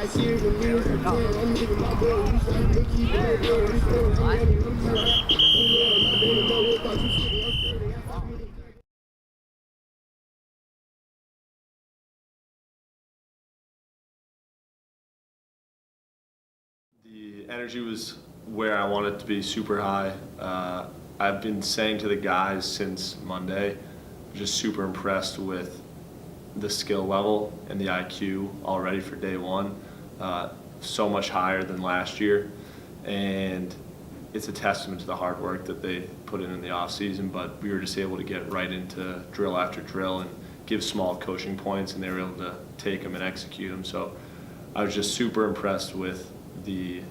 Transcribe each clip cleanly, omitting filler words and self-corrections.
The energy was where I wanted it to be, super high. I've been saying to the guys since Monday, just super impressed with the skill level and the IQ already for day one. So much higher than last year, and it's a testament to the hard work that they put in the off season. But we were just able to get right into drill after drill and give small coaching points, and they were able to take them and execute them. So I was just super impressed with the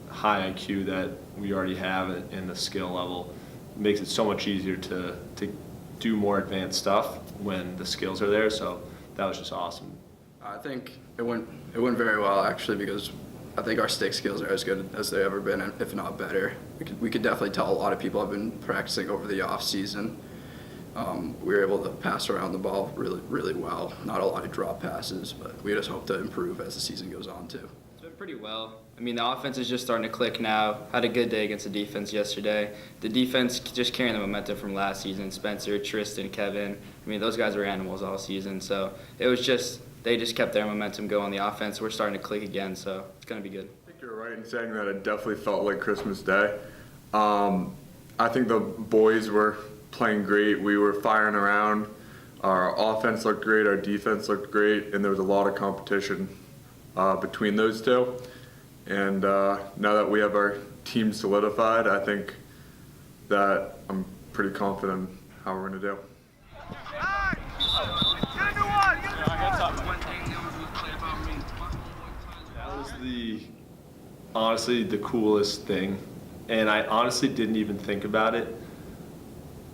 high IQ that we already have and the skill level. It makes it so much easier to do more advanced stuff when the skills are there. So that was just awesome. I think it went very well, actually, because I think our stick skills are as good as they've ever been, if not better. We could definitely tell a lot of people have been practicing over the off season. We were able to pass around the ball really well. Not a lot of drop passes, but we just hope to improve as the season goes on too. It's been pretty well. I mean, the offense is just starting to click now. Had a good day against the defense yesterday. The defense just carrying the momentum from last season. Spencer, Tristan, Kevin. I mean, those guys were animals all season. So it was just, they just kept their momentum going. The offense, we're starting to click again, so it's going to be good. I think you're right in saying that it definitely felt like Christmas Day. I think the boys were playing great. We were firing around. Our offense looked great. Our defense looked great. And there was a lot of competition between those two. And now that we have our team solidified, I think that I'm pretty confident in how we're going to do. That was honestly the coolest thing, and I honestly didn't even think about it.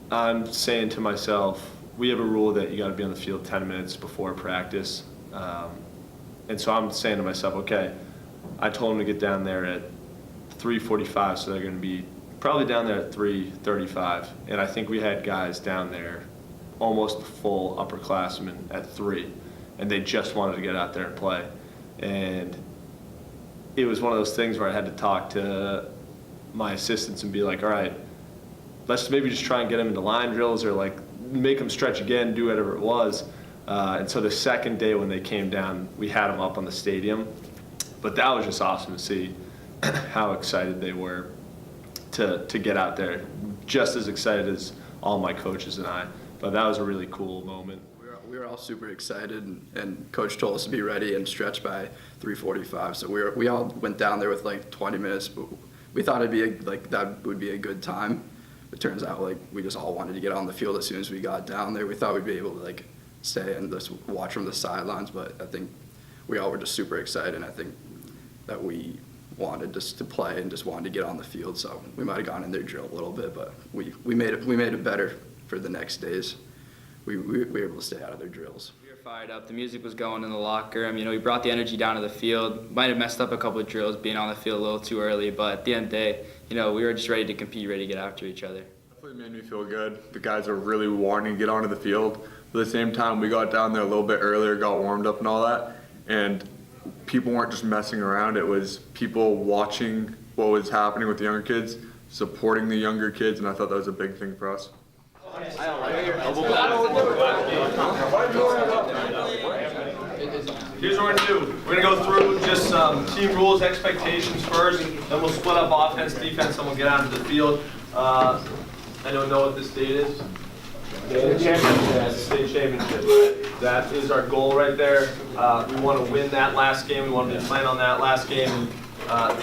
I'm saying to myself, we have a rule that you got to be on the field 10 minutes before practice, and so I'm saying to myself, okay, I told them to get down there at 3:45, so they're going to be probably down there at 3:35, and I think we had guys down there, almost full upperclassmen at 3, and they just wanted to get out there and play. And it was one of those things where I had to talk to my assistants and be like, all right, let's maybe just try and get them into line drills or like make them stretch again, do whatever it was. And so the second day when they came down, we had them up on the stadium. But that was just awesome to see how excited they were to get out there, just as excited as all my coaches and I. But that was a really cool moment. We were all super excited, and Coach told us to be ready and stretch by 3:45. So we all went down there with like 20 minutes. But we thought that would be a good time. It turns out like we just all wanted to get on the field as soon as we got down there. We thought we'd be able to like stay and just watch from the sidelines, but I think we all were just super excited. And I think that we wanted just to play and just wanted to get on the field. So we might have gone in their drill a little bit, but we made it better for the next days. We were able to stay out of their drills. We were fired up. The music was going in the locker room. You know, we brought the energy down to the field. Might have messed up a couple of drills being on the field a little too early, but at the end of the day, you know, we were just ready to compete, ready to get after each other. Definitely made me feel good. The guys are really wanting to get onto the field. But at the same time, we got down there a little bit earlier, got warmed up and all that, and people weren't just messing around. It was people watching what was happening with the younger kids, supporting the younger kids, and I thought that was a big thing for us. Here's what we're going to do. We're going to go through just some team rules, expectations first, then we'll split up offense, defense, and we'll get out into the field. I don't know what this date is. State championship. State championship. That is our goal right there. We want to win that last game. We want to be playing on that last game.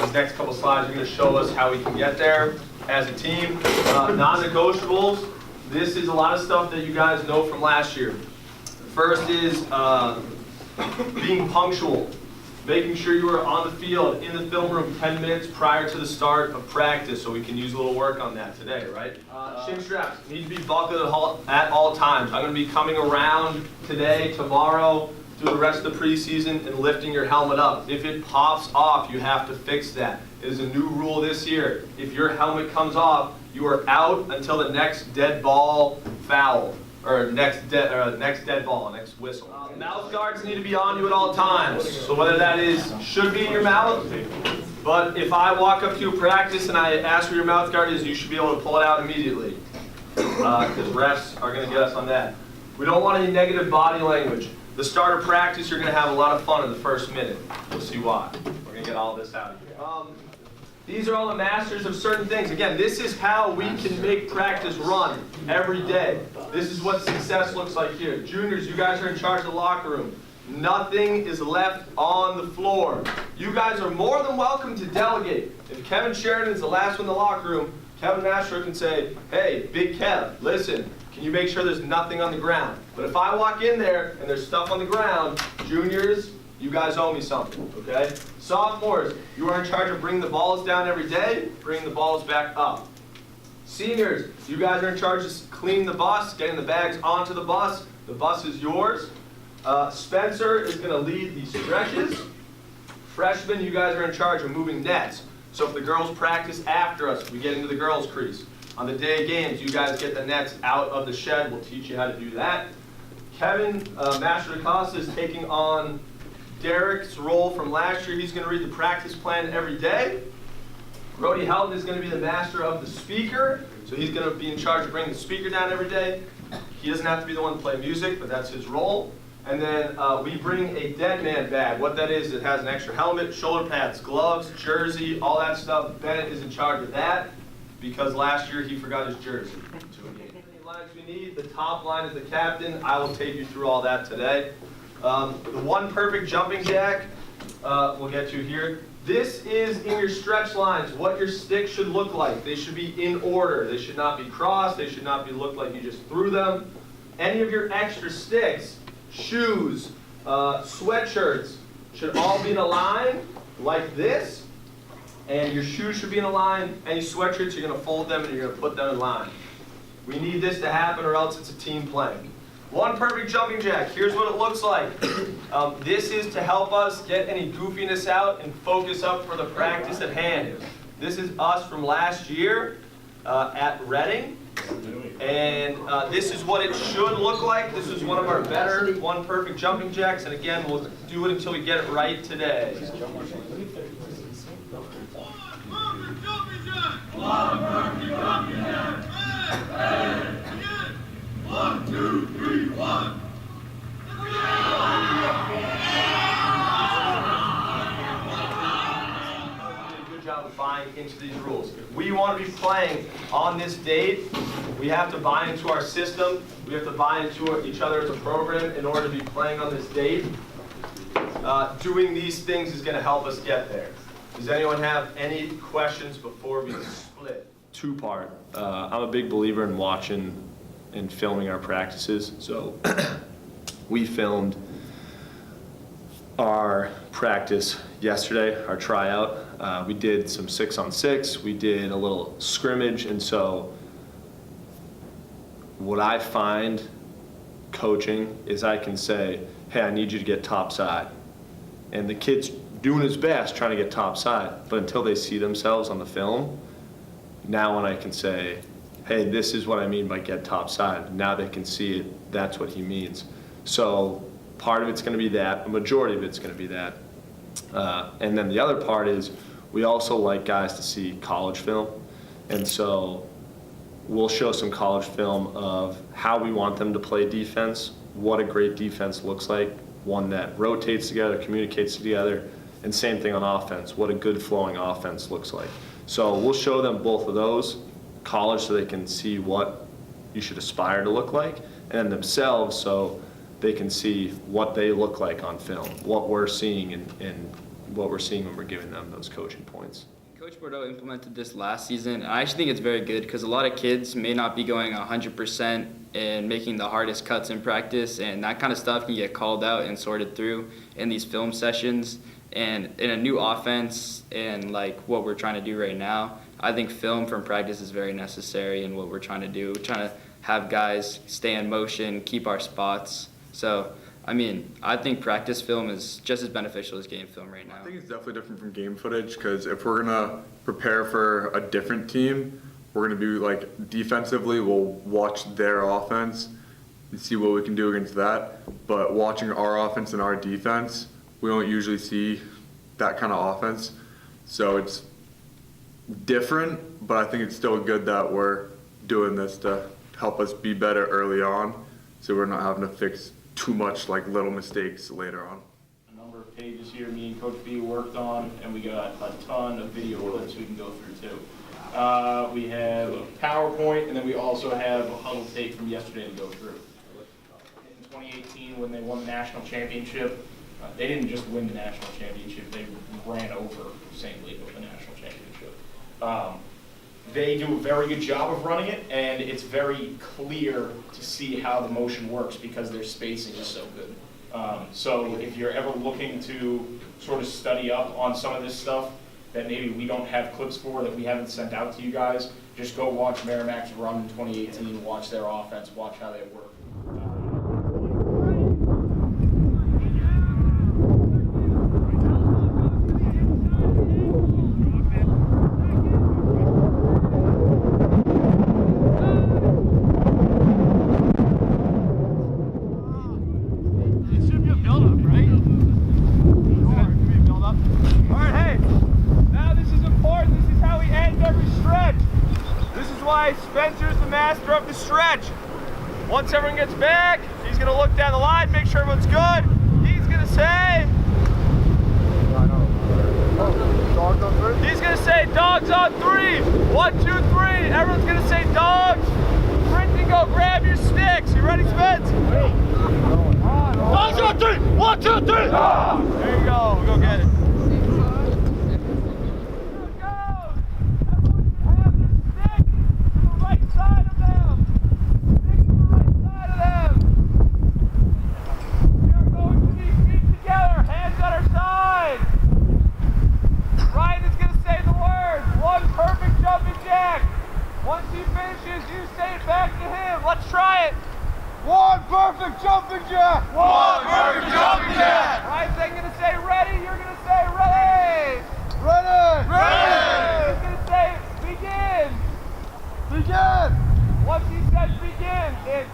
These next couple slides are going to show us how we can get there as a team. Non-negotiables. This is a lot of stuff that you guys know from last year. First is being punctual, making sure you are on the field, in the film room 10 minutes prior to the start of practice, so we can use a little work on that today, right? Shin straps need to be buckled at all times. I'm going to be coming around today, tomorrow, through the rest of the preseason and lifting your helmet up. If it pops off, you have to fix that. It is a new rule this year. If your helmet comes off, you are out until the next dead ball foul. All or next dead ball, next whistle. Mouth guards need to be on you at all times. So whether that is should be in your mouth, but if I walk up to you practice and I ask where your mouth guard is, you should be able to pull it out immediately. Because refs are going to get us on that. We don't want any negative body language. The start of practice, you're going to have a lot of fun in the first minute. You'll see why. We're going to get all this out of here. These are all the masters of certain things. Again, this is how we can make practice run every day. This is what success looks like here. Juniors, you guys are in charge of the locker room. Nothing is left on the floor. You guys are more than welcome to delegate. If Kevin Sheridan is the last one in the locker room, Kevin Mastro can say, hey, Big Kev, listen, can you make sure there's nothing on the ground? But if I walk in there and there's stuff on the ground, juniors, you guys owe me something, okay? Sophomores, you are in charge of bringing the balls down every day, bringing the balls back up. Seniors, you guys are in charge of cleaning the bus, getting the bags onto the bus. The bus is yours. Spencer is going to lead the stretches. Freshmen, you guys are in charge of moving nets. So if the girls practice after us, we get into the girls' crease. On the day of games, you guys get the nets out of the shed. We'll teach you how to do that. Kevin Master DaCosta is taking on Derek's role from last year. He's going to read the practice plan every day. Brody Helton is going to be the master of the speaker. So he's going to be in charge of bringing the speaker down every day. He doesn't have to be the one to play music, but that's his role. And then we bring a dead man bag. What that is, it has an extra helmet, shoulder pads, gloves, jersey, all that stuff. Bennett is in charge of that because last year he forgot his jersey to a game. Any lines we need, the top line is the captain. I will take you through all that today. The one perfect jumping jack, we'll get to here. This is in your stretch lines, what your sticks should look like. They should be in order. They should not be crossed. They should not be look like you just threw them. Any of your extra sticks, shoes, sweatshirts, should all be in a line like this. And your shoes should be in a line. Any sweatshirts, you're going to fold them and you're going to put them in line. We need this to happen or else it's a team playing. One perfect jumping jack, here's what it looks like. This is to help us get any goofiness out and focus up for the practice at hand. This is us from last year at Reading. And this is what it should look like. This is one of our better one perfect jumping jacks. And again, we'll do it until we get it right today. One perfect jumping jack. Hey, 1, 2, 3, 1. Good job of buying into these rules. If we want to be playing on this date, we have to buy into our system. We have to buy into each other as a program in order to be playing on this date. Doing these things is going to help us get there. Does anyone have any questions before we split? Two-part. I'm a big believer in watching and filming our practices. So we filmed our practice yesterday, our tryout. We did some 6-on-6. We did a little scrimmage. And so what I find coaching is I can say, hey, I need you to get top side. And the kid's doing his best trying to get top side. But until they see themselves on the film, now when I can say, hey, this is what I mean by get top side. Now they can see it. That's what he means. So part of it's going to be that. A majority of it's going to be that. And then the other part is we also like guys to see college film. And so we'll show some college film of how we want them to play defense, what a great defense looks like, one that rotates together, communicates together, and same thing on offense, what a good flowing offense looks like. So we'll show them both of those. College so they can see what you should aspire to look like, and then themselves so they can see what they look like on film, what we're seeing and what we're seeing when we're giving them those coaching points. Coach Bordeaux implemented this last season, and I actually think it's very good because a lot of kids may not be going 100% and making the hardest cuts in practice, and that kind of stuff can get called out and sorted through in these film sessions. And in a new offense and like what we're trying to do right now, I think film from practice is very necessary in what we're trying to do. We're trying to have guys stay in motion, keep our spots. So, I mean, I think practice film is just as beneficial as game film right now. I think it's definitely different from game footage because if we're going to prepare for a different team, we're going to do like defensively, we'll watch their offense and see what we can do against that. But watching our offense and our defense, we don't usually see that kind of offense. So it's different, but I think it's still good that we're doing this to help us be better early on, so we're not having to fix too much like little mistakes later on. A number of pages here me and Coach B worked on, and we got a ton of video clips we can go through too. We have a PowerPoint, and then we also have a huddle tape from yesterday to go through. In 2018, when they won the national championship, they didn't just win the national championship, they ran over St. Louis with the national championship. They do a very good job of running it, and it's very clear to see how the motion works because their spacing is so good. So if you're ever looking to sort of study up on some of this stuff that maybe we don't have clips for, that we haven't sent out to you guys, just go watch Merrimack's run in 2018, watch their offense, watch how they work. Spencer's the master of the stretch. Once everyone gets back, he's going to look down the line, make sure everyone's good. He's going to say, dogs on 3. 1, 2, 3. Everyone's going to say dogs. Sprint and go grab your sticks. You ready, Spence? Dogs on 3. 1, 2, 3. There you go. We'll go get it. Once he finishes, you say it back to him. Let's try it. 1 perfect jumping jack. 1 perfect jumping jack. Ryan's then going to say ready. You're going to say ready. Ready. Ready. He's going to say begin. Begin. Once he says begin, it's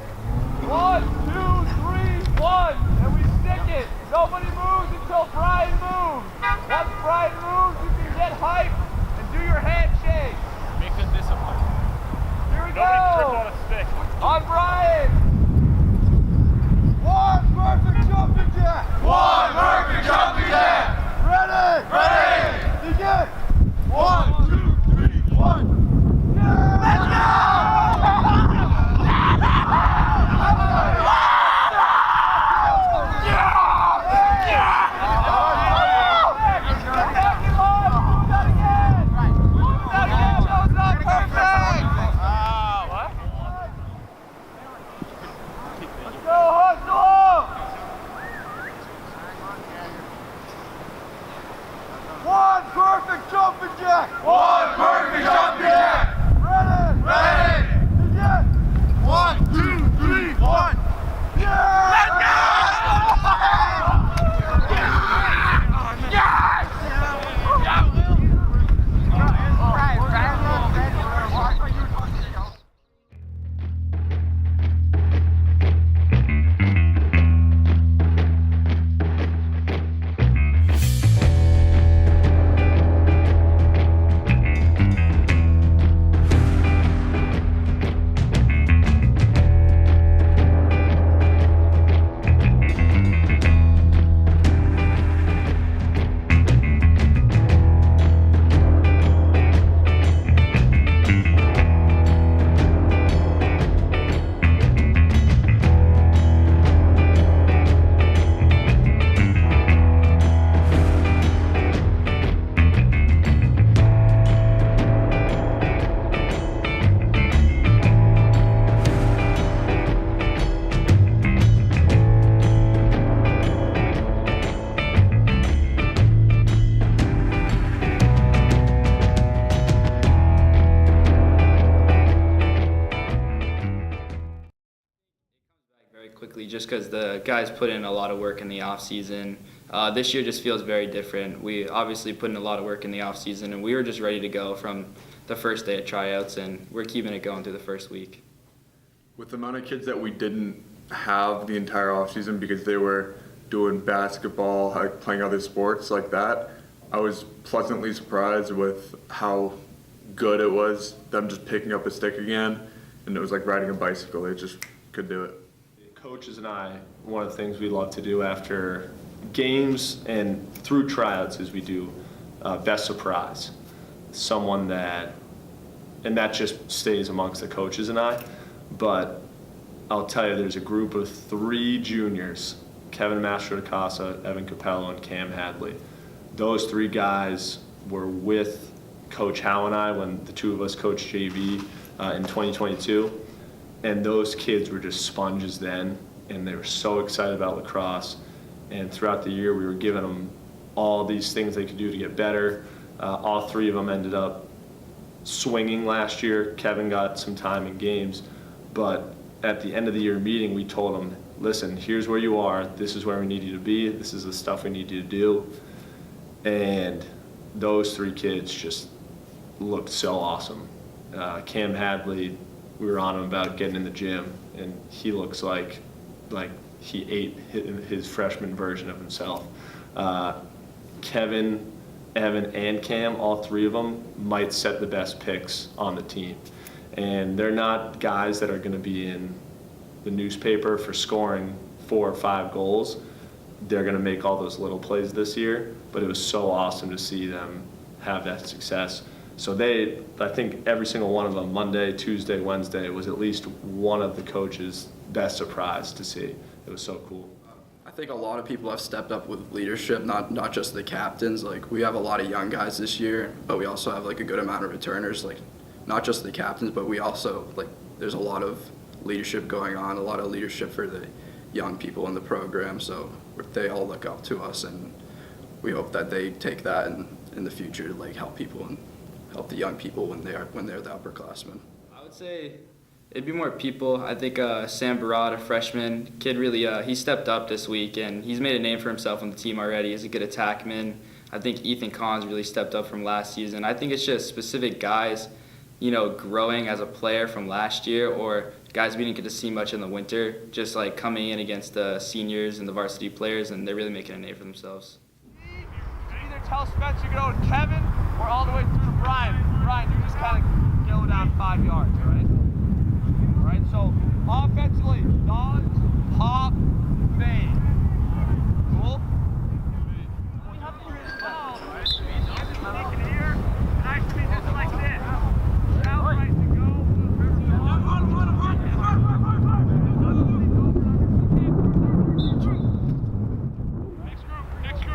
1, 2, 3, 1. And we stick it. Nobody moves until Brian moves. Once Brian moves, you can get hype and do your handshake. Make the discipline. Here we go! Nobody tripped on a stick. On Brian! 1 perfect jumping jack! 1 perfect jumping jack! Ready! Ready! Begin! 1, 2, 3, 1! Yeah! Let's go! Perfect jumping jack! 1 perfect jumping jack! Ready! Ready! Begin! 1, 2, 3, 1! Yeah! Let's go! Yes! Just because the guys put in a lot of work in the off season. This year just feels very different. We obviously put in a lot of work in the off season, and we were just ready to go from the first day of tryouts, and we're keeping it going through the first week. With the amount of kids that we didn't have the entire offseason because they were doing basketball, like playing other sports like that. I was pleasantly surprised with how good it was, them just picking up a stick again, and it was like riding a bicycle. They just could do it. Coaches and I, one of the things we love to do after games and through tryouts is we do best surprise. Someone that, and that just stays amongst the coaches and I, but I'll tell you, there's a group of 3 juniors, Kevin Mastrodicasa, Evan Capello, and Cam Hadley. Those 3 guys were with Coach Howe and I when the 2 of us coached JV in 2022. And those kids were just sponges then, and they were so excited about lacrosse. And throughout the year, we were giving them all these things they could do to get better. All 3 of them ended up swinging last year. Kevin got some time in games, but at the end of the year meeting, we told them, listen, here's where you are. This is where we need you to be. This is the stuff we need you to do. And those 3 kids just looked so awesome. Cam Hadley, we were on him about getting in the gym, and he looks like he ate his freshman version of himself. Kevin, Evan, and Cam, all 3 of them might set the best picks on the team. And they're not guys that are going to be in the newspaper for scoring 4 or 5 goals. They're going to make all those little plays this year, but it was so awesome to see them have that success. So I think every single one of them, Monday, Tuesday, Wednesday, was at least one of the coaches' best surprise to see. It was so cool. I think a lot of people have stepped up with leadership, not just the captains. Like, we have a lot of young guys this year, but we also have like a good amount of returners. Like, not just the captains, but we also, like, there's a lot of leadership going on, a lot of leadership for the young people in the program. So they all look up to us, and we hope that they take that in the future to like help people and help the young people when they're the upperclassmen. I would say it'd be more people. I think Sam Barad, a freshman kid, really he stepped up this week, and he's made a name for himself on the team already. He's a good attackman. I think Ethan Collins really stepped up from last season. I think it's just specific guys, growing as a player from last year, or guys we didn't get to see much in the winter, just like coming in against the seniors and the varsity players, and they're really making a name for themselves. Either tell Spencer to go to Kevin or all the way through to Brian. Brian, you just kind of go down 5 yards, all right? All right, so offensively, dodge, pop, fade. Cool? We have to hit the ball. Take it here, and I should be just like this. Out right to go. Next group.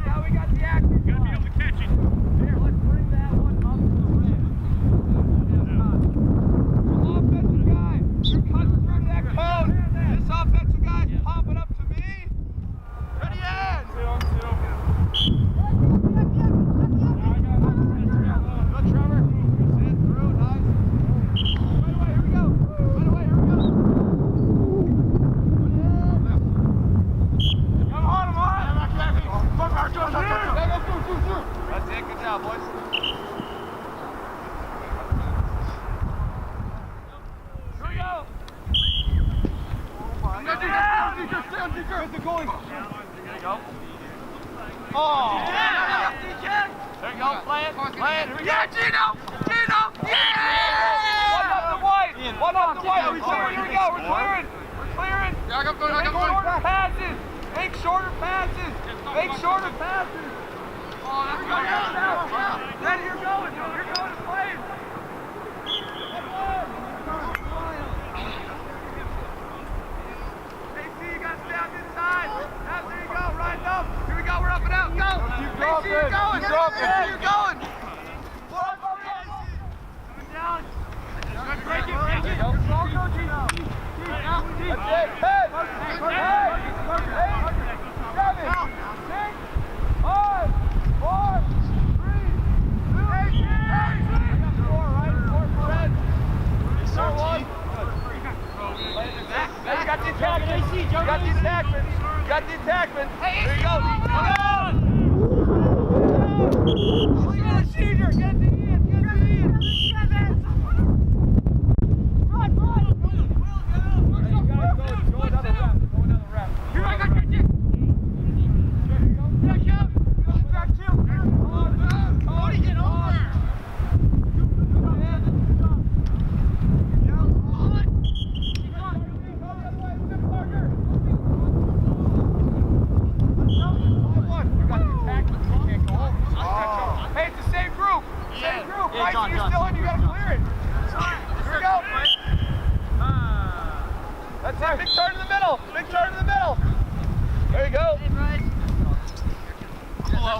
Now we got the active. You gotta be able to catch it. Here, let's bring that one up to the rim. Offensive guy, you're cutting through to that cone. This offensive guy's popping up to me. Ready, end. Good, Trevor. Sit through, nice. Right away, here we go. Right away, here we go. Come on, come on. That's it, good job, boys. Here we go. Where's the goalie? There you go. Oh! Yeah! There you go, play it, here we go. Yeah, Gino! Yeah! One up the white! We're clearing, here we go, we're clearing! Make shorter passes! Oh, that's good. Then you're going to play. AC, you got to stay on this side. There you go, right up. Here we go, we're up and out. Go. AC, you're going. You're going. Coming down. Break it. There you go. Go, Gino. That's it. Head. 7, 6, 5, 4, 3, 2, 8. 4, right? 4 for red. 1. You got the attackman. You got the attackman. There you go. Come on. Look at the Cedar. Get the Ian. Run. Go down. it. Here we go. That's it. Big turn in the middle. Big turn in the middle. There you go. Hello.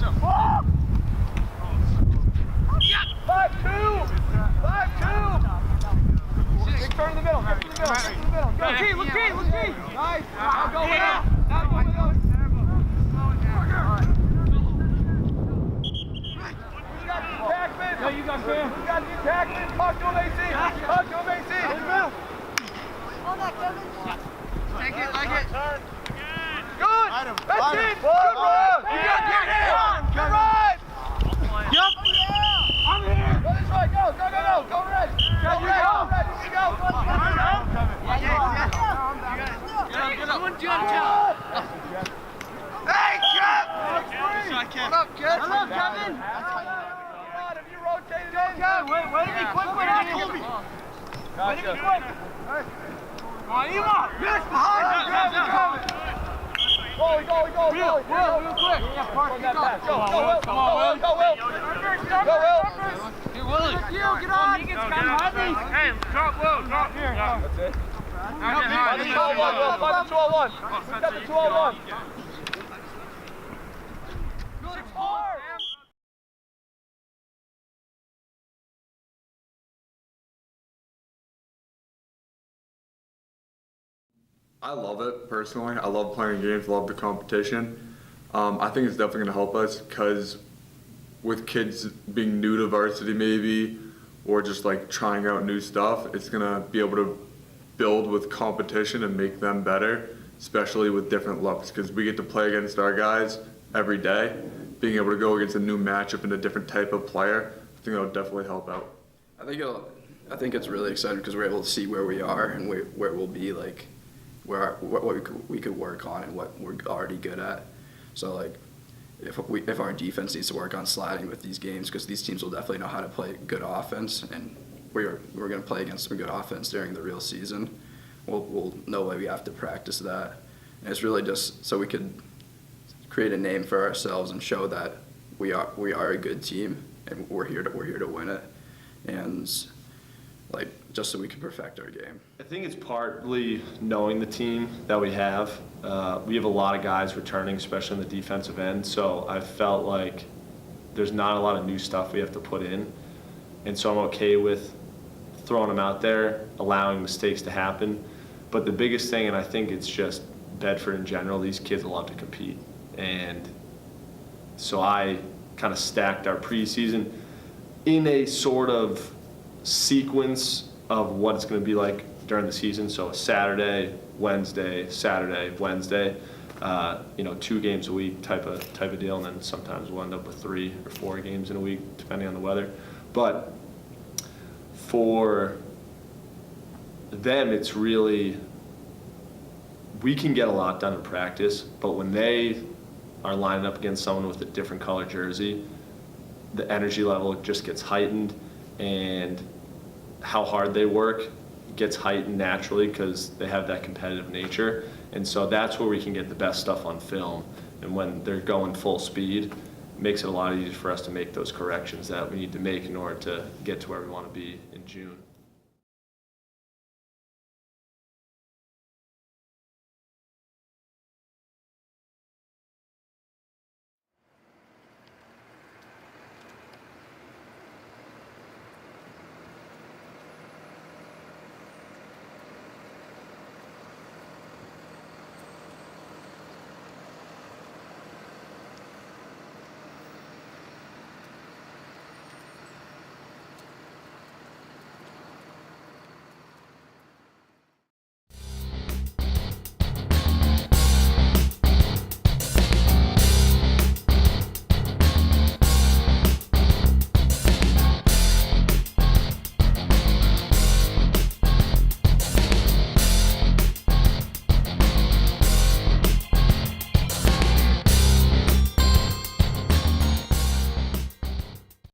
5-2. 5-2. Big turn in the middle. Big in the middle. Big in the middle. Go, Key. Look, Key. Look, Key. Nice. Now go with us. Now go with us. Who's got the attackman? No, you got Cam. Who's got the attackman? Talk to him, AC. Talk to him, AC. In the middle. Hold that, Kevin. Take it, like it. Good. That's it. Good run. You got it. Good run. Yep. I'm here. Go this way. Go. Go red. Go red. Go red. Here we go. Hey, Kev. What up, Kev? Hello, Kevin. Have you rotated in? Kevin, way to be quick with it. Way to be quick. Come on, Emo. Yes, behind you. Go. Real quick. Run that pass. Go, Will. Come on, Will. Go, Will. Hey, Willie. Get on. Hey, drop Will. Drop here. That's it. Find the 2-on-1, Will. Find the 2-on-1. We've got the 2-on-1. Good hard. I love it personally. I love playing games, love the competition. I think it's definitely going to help us because with kids being new to varsity maybe or just like trying out new stuff, it's going to be able to build with competition and make them better, especially with different looks because we get to play against our guys every day. Being able to go against a new matchup and a different type of player, I think that would definitely help out. I think it's really exciting because we're able to see where we are and where we'll be, like what we could work on and what we're already good at. So like if our defense needs to work on sliding with these games because these teams will definitely know how to play good offense and we're going to play against some good offense during the real season. We'll know why we have to practice that. And it's really just so we could create a name for ourselves and show that we are a good team and we're here to win it. And like just so we can perfect our game. I think it's partly knowing the team that we have. We have a lot of guys returning, especially on the defensive end, so I felt like there's not a lot of new stuff we have to put in. And so I'm okay with throwing them out there, allowing mistakes to happen. But the biggest thing, and I think it's just Bedford in general, these kids love to compete. And so I kind of stacked our preseason in a sort of sequence of what it's going to be like during the season. So Saturday, Wednesday, Saturday, Wednesday, 2 games a week type of deal, and then sometimes we'll end up with 3 or 4 games in a week depending on the weather. But for them, it's really, we can get a lot done in practice, but when they are lining up against someone with a different color jersey, the energy level just gets heightened, and how hard they work gets heightened naturally because they have that competitive nature. And so that's where we can get the best stuff on film. And when they're going full speed, it makes it a lot easier for us to make those corrections that we need to make in order to get to where we want to be in June.